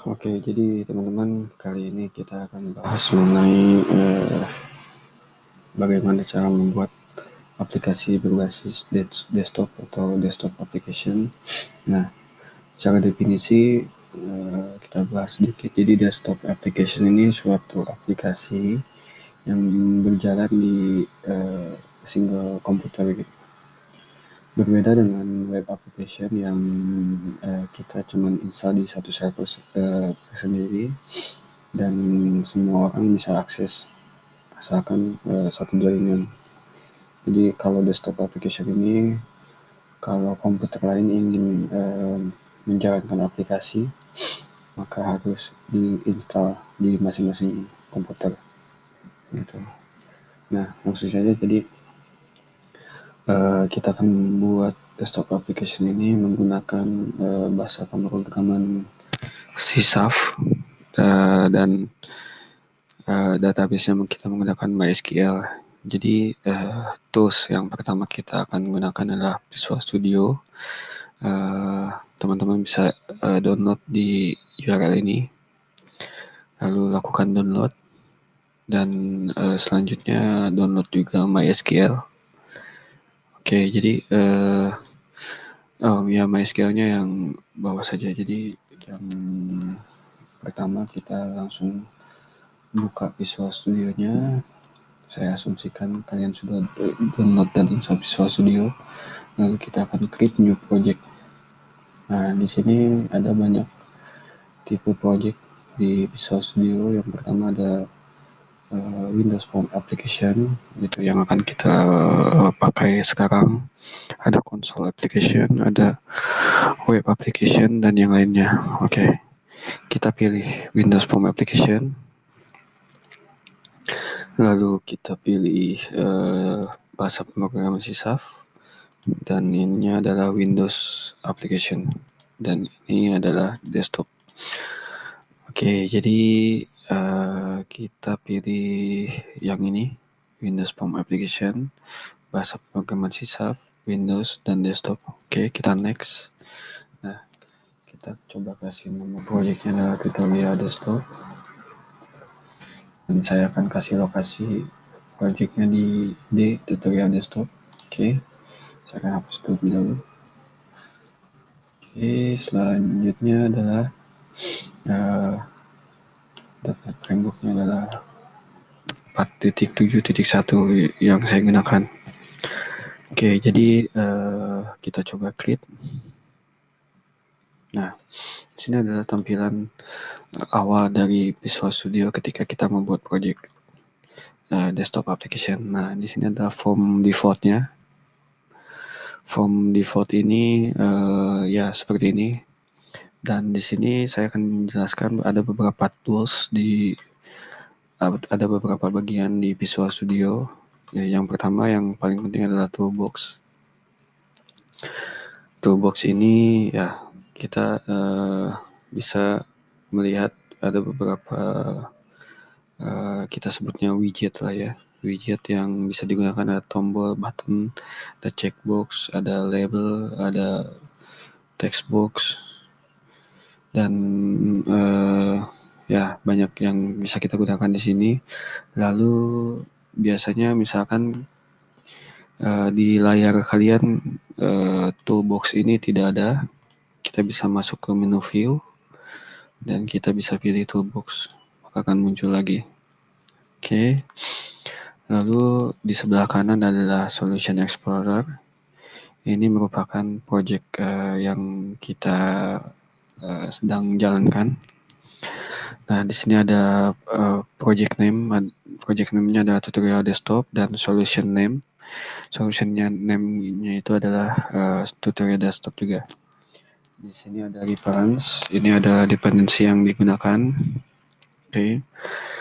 Oke, jadi teman-teman, kali ini kita akan bahas mengenai bagaimana cara membuat aplikasi berbasis desktop atau desktop application. Nah, secara definisi kita bahas sedikit. Jadi desktop application ini suatu aplikasi yang berjalan di single komputer gitu. Berbeda dengan web application yang kita cuma install di satu server sendiri dan semua orang bisa akses asalkan satu jaringan. Jadi kalau desktop application ini, kalau komputer lain ingin menjalankan aplikasi, maka harus diinstal di masing-masing komputer. Gitu. Nah, maksud saya jadi kita akan membuat desktop application ini menggunakan bahasa pemrograman C# dan database-nya kita menggunakan MySQL. Jadi tools yang pertama kita akan gunakan adalah Visual Studio. Teman-teman bisa download di URL ini, lalu lakukan download, dan selanjutnya download juga MySQL. Oke, jadi MySQL-nya yang bawah saja. Jadi yang pertama kita langsung buka Visual Studio-nya. Saya asumsikan kalian sudah download dan install Visual Studio. Lalu kita akan create new project. Nah, di sini ada banyak tipe project di Visual Studio. Yang pertama ada Windows Phone Application, itu yang akan kita pakai sekarang. Ada console application, ada web application, dan yang lainnya. Oke, kita pilih Windows Phone Application. Lalu kita pilih bahasa pemrograman C#, dan ini adalah Windows Application, dan ini adalah desktop. Oke, jadi kita pilih yang ini, Windows Phone Application, bahasa pemrograman C#, Windows, dan desktop. Oke, kita next. Nah, kita coba kasih nama projectnya adalah tutorial desktop, dan saya akan kasih lokasi projectnya di tutorial desktop. Oke, saya akan hapus dulu. Oke, selanjutnya adalah .NET Framework-nya adalah 4.7.1 yang saya gunakan. Oke, jadi kita coba create. Nah, di sini adalah tampilan awal dari Visual Studio ketika kita membuat project desktop application. Nah, di sini ada form default-nya. Form default ini ya seperti ini. Dan di sini saya akan menjelaskan ada beberapa tools ada beberapa bagian di Visual Studio. Ya, yang pertama yang paling penting adalah toolbox. Toolbox ini ya kita bisa melihat ada beberapa kita sebutnya widget lah ya. Widget yang bisa digunakan ada tombol, button, ada checkbox, ada label, ada textbox, dan ya banyak yang bisa kita gunakan di sini. Lalu biasanya misalkan di layar kalian toolbox ini tidak ada, kita bisa masuk ke menu view dan kita bisa pilih toolbox, maka akan muncul lagi. Oke. Lalu di sebelah kanan adalah Solution Explorer. Ini merupakan project yang kita sedang jalankan. Nah, di sini ada project name. Project name-nya adalah tutorial desktop, dan solution name. Solution-nya name-nya itu adalah tutorial desktop juga. Di sini ada reference. Ini adalah dependensi yang digunakan. Oke.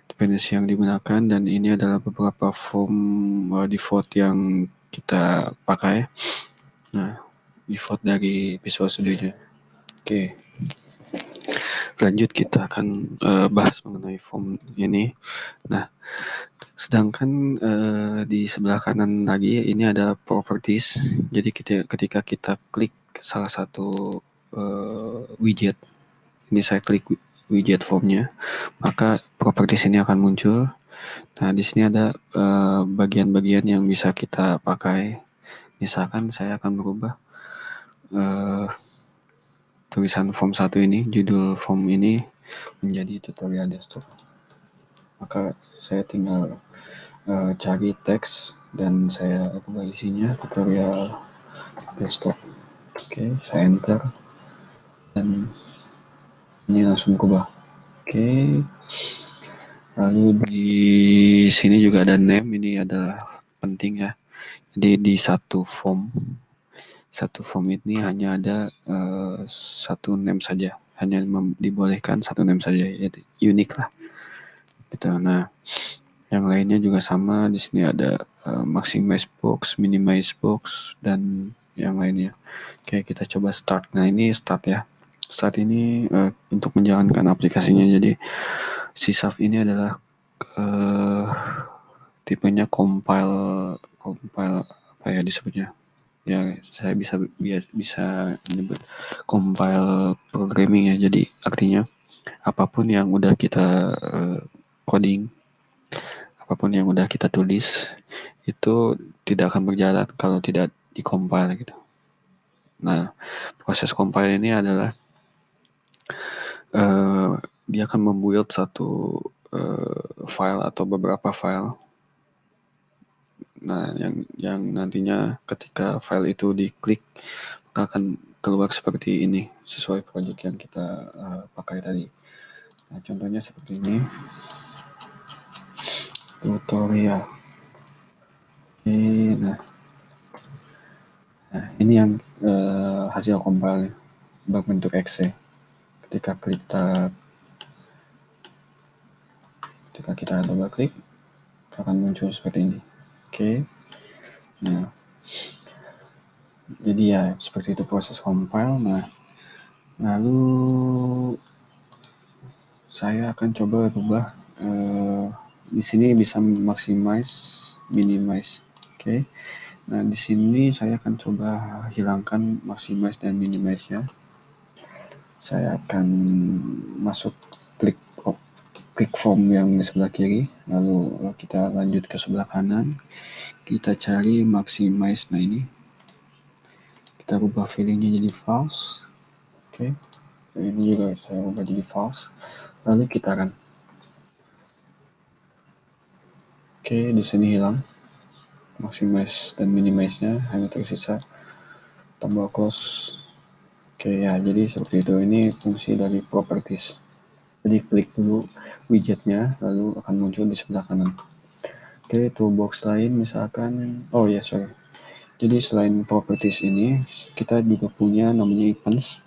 Dependensi yang digunakan, dan ini adalah beberapa form default yang kita pakai. Nah, default dari Visual Studio-nya. Oke. Lanjut, kita akan bahas mengenai form ini. Nah, sedangkan di sebelah kanan lagi ini ada properties. Jadi ketika kita klik salah satu widget, ini saya klik widget formnya, maka properties ini akan muncul. Nah, di sini ada bagian-bagian yang bisa kita pakai. Misalkan saya akan merubah tulisan form 1 ini, judul form ini menjadi tutorial desktop. Maka saya tinggal cari teks dan saya ubah isinya tutorial desktop. Oke, saya enter dan ini langsung berubah. Oke, lalu di sini juga ada name, ini adalah penting ya. Jadi di satu form ini hanya ada satu name saja, hanya dibolehkan satu name saja, jadi unik lah. Gitu. Nah, yang lainnya juga sama. Di sini ada maximize box, minimize box, dan yang lainnya. Oke, kita coba start. Nah, ini start ya. Start ini untuk menjalankan aplikasinya. Jadi sysaf ini adalah tipenya compile apa ya disebutnya? Ya, saya bisa menyebut compile programming ya. Jadi artinya apapun yang udah kita coding, apapun yang udah kita tulis itu tidak akan berjalan kalau tidak di-compile gitu. Nah, proses compile ini adalah dia akan membuild satu file atau beberapa file. Nah, yang nantinya ketika file itu diklik maka akan keluar seperti ini sesuai project yang kita pakai tadi. Nah, contohnya seperti ini. Tutorial. Oke, nah ini yang hasil compile berbentuk exe. Ketika kita double klik akan muncul seperti ini. Oke. Nah, jadi ya seperti itu proses compile. Nah, lalu saya akan coba rubah di sini bisa maximize, minimize. Oke. Nah, di sini saya akan coba hilangkan maximize dan minimize-nya. Saya akan masuk klik form yang di sebelah kiri, lalu kita lanjut ke sebelah kanan, kita cari maximize. Nah, ini kita rubah fillingnya jadi false. Oke, ini juga saya rubah jadi false, lalu kita run. Oke, di sini hilang maximize dan minimize-nya, hanya tersisa tombol close. Oke ya, jadi seperti itu. Ini fungsi dari properties. Jadi klik dulu widgetnya, lalu akan muncul di sebelah kanan. Oke, toolbox lain misalkan, oh ya sorry. Jadi selain properties ini, kita juga punya namanya events.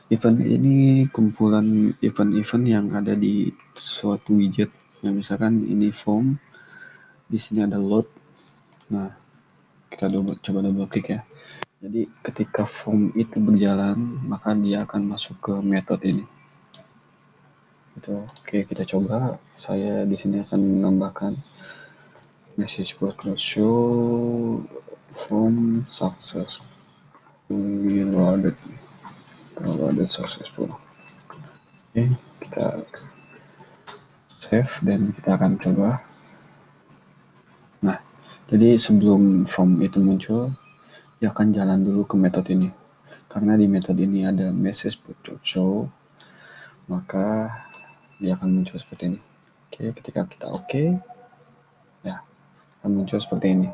Event ini kumpulan event-event yang ada di suatu widget. Nah, misalkan ini form, di sini ada load. Nah, kita coba double klik ya. Jadi ketika form itu berjalan, maka dia akan masuk ke metode ini. Itu. Oke, kita coba. Saya di sini akan menambahkan message board show form successful. We loaded successful. Oke, kita save dan kita akan coba. Nah, jadi sebelum form itu muncul, dia akan jalan dulu ke metode ini. Karena di metode ini ada message show, maka dia akan muncul seperti ini. Oke, ketika kita oke, ya akan muncul seperti ini.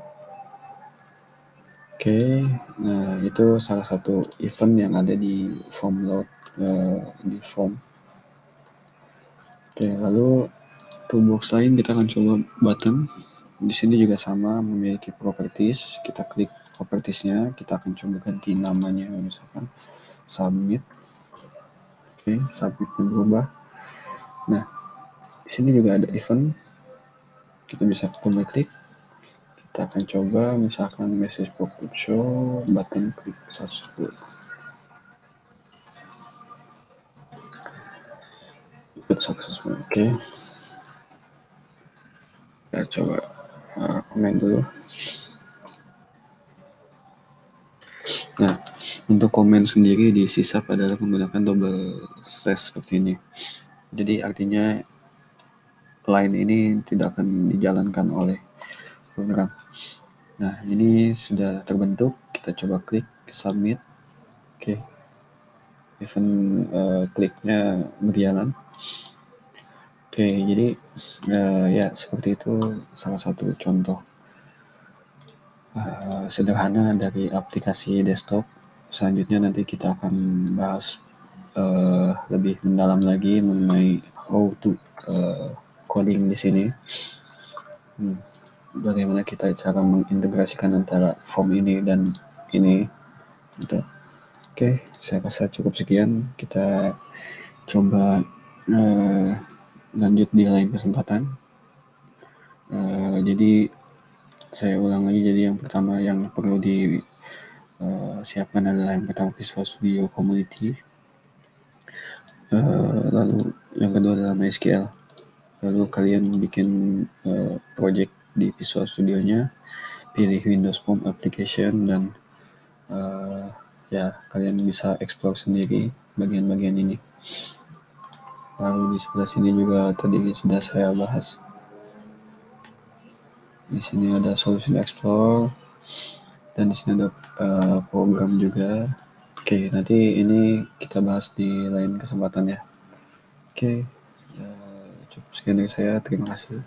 Oke, nah itu salah satu event yang ada di form load di form. Oke, lalu toolbox lain kita akan coba button. Di sini juga sama memiliki properties. Kita klik propertiesnya, kita akan coba ganti namanya misalkan submit. Oke, submit berubah. Nah, di sini juga ada event. Kita bisa double klik. Kita akan coba misalkan message pop show button klik successful. Ikut successful. Oke. Kita coba komen dulu. Nah, untuk komen sendiri di sysap adalah menggunakan double slash seperti ini. Jadi artinya line ini tidak akan dijalankan oleh program. Nah, ini sudah terbentuk. Kita coba klik submit. Oke, event kliknya berjalan. Oke, jadi ya seperti itu salah satu contoh sederhana dari aplikasi desktop. Selanjutnya nanti kita akan bahas lebih mendalam lagi mengenai how to coding di sini. Bagaimana kita cara mengintegrasikan antara form ini dan ini. Gitu. Oke, saya rasa cukup sekian. Kita coba lanjut di lain kesempatan. Jadi saya ulang lagi. Jadi yang pertama yang perlu disiapkan adalah yang pertama Visual Studio Community. Lalu yang kedua adalah MySQL. Lalu kalian bikin project di Visual Studio-nya, pilih Windows Form Application, dan ya kalian bisa explore sendiri bagian-bagian ini. Lalu di sebelah sini juga tadi sudah saya bahas. Di sini ada Solution Explorer dan di sini ada program juga. Oke, nanti ini kita bahas di lain kesempatan ya. Oke, cukup sekian dari saya. Terima kasih.